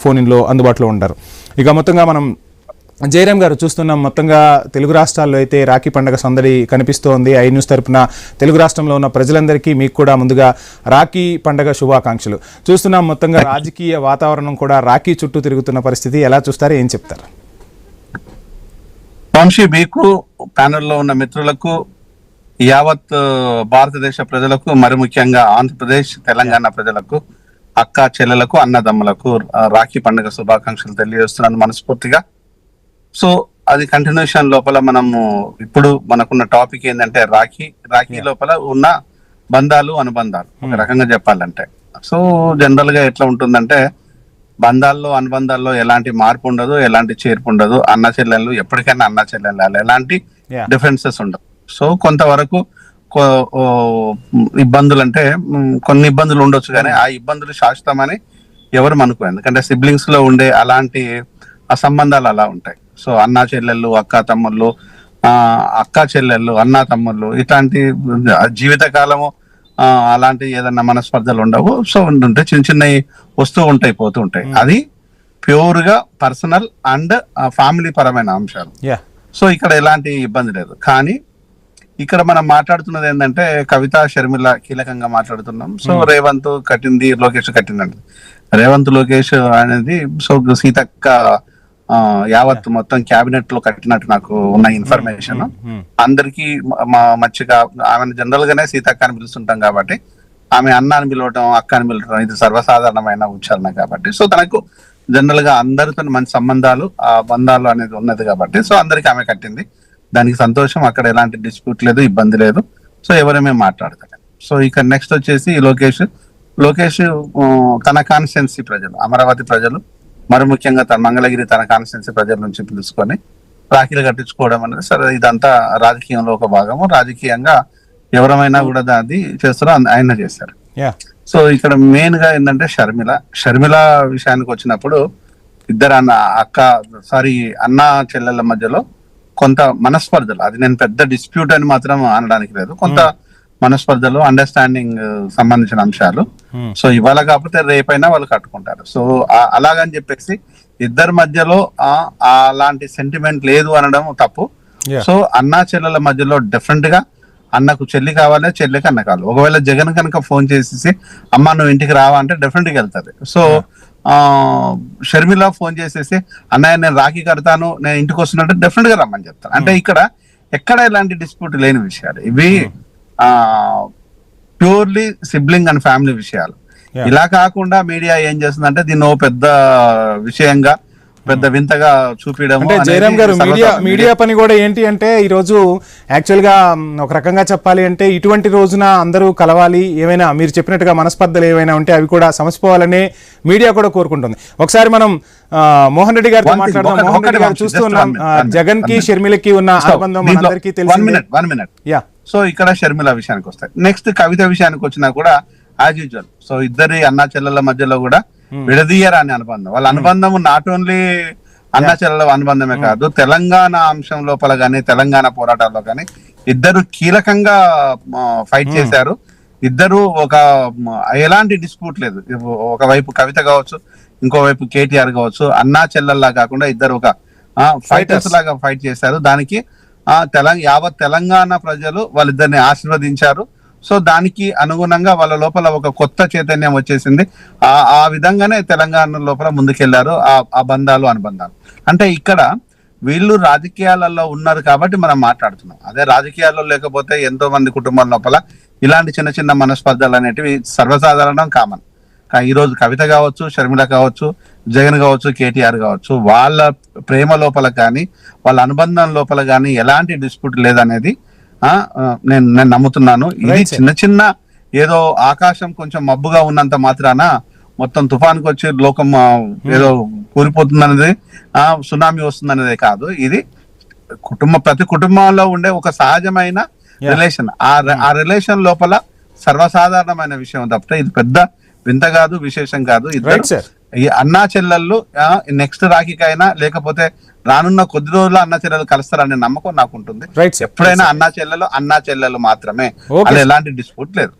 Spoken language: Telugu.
ఫోన్ ఇన్లో అందుబాటులో ఉంటారు. ఇక మొత్తంగా మనం జయరామ్ గారు చూస్తున్నాం, మొత్తంగా తెలుగు రాష్ట్రాల్లో అయితే రాఖీ పండుగ సందడి కనిపిస్తోంది. ఐ న్యూస్ తరపున తెలుగు రాష్ట్రంలో ఉన్న ప్రజలందరికీ మీకు కూడా ముందుగా రాఖీ పండుగ శుభాకాంక్షలు. చూస్తున్నాం మొత్తంగా రాజకీయ వాతావరణం కూడా రాఖీ చుట్టూ తిరుగుతున్న పరిస్థితి, ఎలా చూస్తారు, ఏం చెప్తారు? వంశీ, మీకు ప్యానెల్లో ఉన్న మిత్రులకు, యావత్ భారతదేశ ప్రజలకు, మరి ముఖ్యంగా ఆంధ్రప్రదేశ్ తెలంగాణ ప్రజలకు, అక్క చెల్లెలకు, అన్నదమ్ములకు రాఖీ పండుగ శుభాకాంక్షలు తెలియజేస్తున్నాను మనస్ఫూర్తిగా. సో అది కంటిన్యూషన్ లోపల మనము ఇప్పుడు మనకున్న టాపిక్ ఏంటంటే రాఖీ లోపల ఉన్న బంధాలు అనుబంధాలు ఒక రకంగా చెప్పాలంటే. సో జనరల్ గా ఎట్లా ఉంటుందంటే, బంధాల్లో అనుబంధాల్లో ఎలాంటి మార్పు ఉండదు, ఎలాంటి చేర్పు ఉండదు. అన్న చెల్లెళ్ళు ఎప్పటికైనా అన్న చెల్లెళ్ళు, ఎలాంటి డిఫరెన్సెస్ ఉండవు. సో కొంతవరకు ఇబ్బందులు అంటే కొన్ని ఇబ్బందులు ఉండొచ్చు, కానీ ఆ ఇబ్బందులు శాశ్వతమని ఎవరు అనుకో. ఎందుకంటే సిబ్లింగ్స్ లో ఉండే అలాంటి సంబంధాలు అలా ఉంటాయి. సో అన్నా చెల్లెళ్ళు, అక్క తమ్ముళ్ళు, అక్క చెల్లెళ్ళు, అన్నా తమ్ముళ్ళు, ఇట్లాంటి జీవితకాలము అలాంటి ఏదన్నా మనస్పర్ధలు ఉండవు. సో ఉంటుంటే చిన్న చిన్నవి వస్తూ ఉంటాయి, పోతూ ఉంటాయి. అది ప్యూర్ గా పర్సనల్ అండ్ ఫ్యామిలీ పరమైన అంశాలు. సో ఇక్కడ ఎలాంటి ఇబ్బంది లేదు. కానీ ఇక్కడ మనం మాట్లాడుతున్నది ఏంటంటే, కవిత షర్మిల కీలకంగా మాట్లాడుతున్నాం. సో రేవంత్ కట్టింది, లోకేష్ కట్టిందండి. రేవంత్ లోకేష్ అనేది సో సీతక్క యావత్ మొత్తం క్యాబినెట్ లో కట్టినట్టు నాకు ఉన్న ఇన్ఫర్మేషన్. అందరికి మచ్చిగా ఆమెను జనరల్ గానే సీతక్క అని పిలుస్తుంటాం కాబట్టి, ఆమె అన్న అని పిలవటం, అక్క అని పిలవటం ఇది సర్వసాధారణమైన ఉచ్చారణ కాబట్టి, సో తనకు జనరల్ గా అందరితో మంచి సంబంధాలు, ఆ బంధాలు అనేది ఉన్నది కాబట్టి, సో అందరికి ఆమె కట్టింది. దానికి సంతోషం. అక్కడ ఎలాంటి డిస్ప్యూట్ లేదు, ఇబ్బంది లేదు. సో ఎవరేమే మాట్లాడతారు. సో ఇక నెక్స్ట్ వచ్చేసి లోకేష్ తన కాన్స్టిట్యున్సీ ప్రజలు, అమరావతి ప్రజలు, మరి ముఖ్యంగా తన మంగళగిరి తన కాన్స్టిట్యున్సీ ప్రజల నుంచి పిలుచుకొని రాఖీలు కట్టించుకోవడం అనేది సరే, ఇదంతా రాజకీయంలో ఒక భాగము. రాజకీయంగా ఎవరమైనా కూడా దాన్ని చేస్తారో ఆయన చేశారు. సో ఇక్కడ మెయిన్ గా ఏంటంటే షర్మిల విషయానికి వచ్చినప్పుడు, ఇద్దరు అన్న చెల్లెల మధ్యలో కొంత మనస్పర్ధలు, అది నేను పెద్ద డిస్ప్యూట్ అని మాత్రం అనడానికి లేదు, కొంత మనస్పర్ధలు, అండర్స్టాండింగ్ సంబంధించిన అంశాలు. సో ఇవాళ కాకపోతే రేపైనా వాళ్ళు కట్టుకుంటారు. సో అలాగని చెప్పేసి ఇద్దరి మధ్యలో అలాంటి సెంటిమెంట్ లేదు అనడం తప్పు. సో అన్నా చెల్లెల మధ్యలో డిఫరెంట్ గా అన్నకు చెల్లి కావాలి, చెల్లికి అన్న కావాలి. ఒకవేళ జగన్ కనుక ఫోన్ చేసేసి అమ్మ నువ్వు ఇంటికి రావా అంటే డెఫినెట్ గా వెళ్తాది. సో షర్మిల ఫోన్ చేసేసి అన్నయ్య నేను రాఖీ కడతాను, నేను ఇంటికి వస్తున్నట్టు డెఫినెట్ గా రమ్మని చెప్తాను. అంటే ఇక్కడ ఎక్కడ ఎలాంటి డిస్ప్యూట్ లేని విషయాలు ఇవి, ప్యూర్లీ సిబ్లింగ్ అండ్ ఫ్యామిలీ విషయాలు. ఇలా కాకుండా మీడియా ఏం చేస్తుందంటే దీన్ని పెద్ద విషయంగా, పెద్ద వింతగా చూపించడం. అంటే జయరామ్ గారు, మీడియా పని కూడా ఏంటి అంటే, ఈ రోజు యాక్చువల్ గా ఒక రకంగా చెప్పాలి అంటే, ఇటువంటి రోజున అందరూ కలవాలి, ఏమైనా మీరు చెప్పినట్టుగా మనస్పర్ధలు ఏమైనా ఉంటే అవి కూడా సమసిపోవాలనే మీడియా కూడా కోరుకుంటుంది. ఒకసారి మనం మోహన్ రెడ్డి గారితో మాట్లాడదాం. మోహన్ రెడ్డి గారు, చూస్తూ ఉన్నాం జగన్ కి షర్మిలకి ఉన్న అనుబంధం అందరికీ తెలిసిందే. సో ఇక్కడ షర్మిల విషయానికి వస్తాయి. నెక్స్ట్ కవిత విషయానికి వచ్చినా కూడా యాజ్ యూజువల్. సో ఇద్దరి అన్నా చెల్లెల మధ్యలో కూడా విడదీయరా అనే అనుబంధం. వాళ్ళ అనుబంధం నాట్ ఓన్లీ అన్నా చెల్లెల అనుబంధమే కాదు, తెలంగాణ అంశం లోపల కానీ, తెలంగాణ పోరాటాల్లో కానీ ఇద్దరు కీలకంగా ఫైట్ చేశారు. ఇద్దరు ఎలాంటి డిస్ప్యూట్ లేదు. ఒకవైపు కవిత కావచ్చు, ఇంకోవైపు కేటీఆర్ కావచ్చు. అన్నా చెల్లెల్లా కాకుండా ఇద్దరు ఒక ఫైటర్స్ లాగా ఫైట్ చేశారు. దానికి యావత్ తెలంగాణ ప్రజలు వాళ్ళిద్దరిని ఆశీర్వదించారు. సో దానికి అనుగుణంగా వాళ్ళ లోపల ఒక కొత్త చైతన్యం వచ్చేసింది. ఆ విధంగానే తెలంగాణ లోపల ముందుకెళ్లారు ఆ బంధాలు, అనుబంధాలు. అంటే ఇక్కడ వీళ్ళు రాజకీయాలలో ఉన్నారు కాబట్టి మనం మాట్లాడుతున్నాం. అదే రాజకీయాల్లో లేకపోతే ఎంతో మంది కుటుంబాల లోపల ఇలాంటి చిన్న చిన్న మనస్పర్ధలు అనేటివి సర్వసాధారణం, కామన్. ఈ రోజు కవిత కావచ్చు, షర్మిల కావచ్చు, జగన్ కావచ్చు, కేటీఆర్ కావచ్చు, వాళ్ళ ప్రేమ లోపల కానీ, వాళ్ళ అనుబంధం లోపల కానీ ఎలాంటి డిస్ప్యూట్ లేదనేది నేను నమ్ముతున్నాను. ఇది చిన్న చిన్న ఏదో ఆకాశం కొంచెం మబ్బుగా ఉన్నంత మాత్రాన మొత్తం తుఫాన్కి వచ్చి లోకం ఏదో కూలిపోతుందనేది, సునామీ వస్తుందనేది కాదు. ఇది ప్రతి కుటుంబంలో ఉండే ఒక సహజమైన రిలేషన్. ఆ రిలేషన్ లోపల సర్వసాధారణమైన విషయం తప్పితే ఇది పెద్ద వింత కాదు, విశేషం కాదు. ఇద్దరు ఈ అన్నా చెల్లెళ్ళు నెక్స్ట్ రాఖీకైనా లేకపోతే రానున్న కొద్ది రోజుల్లో అన్నా చెల్లెలు కలుస్తారనే నమ్మకం నాకు ఉంటుంది. ఎప్పుడైనా అన్నా చెల్లెలు మాత్రమే, అలా ఎలాంటి డిస్ప్యూట్ లేదు.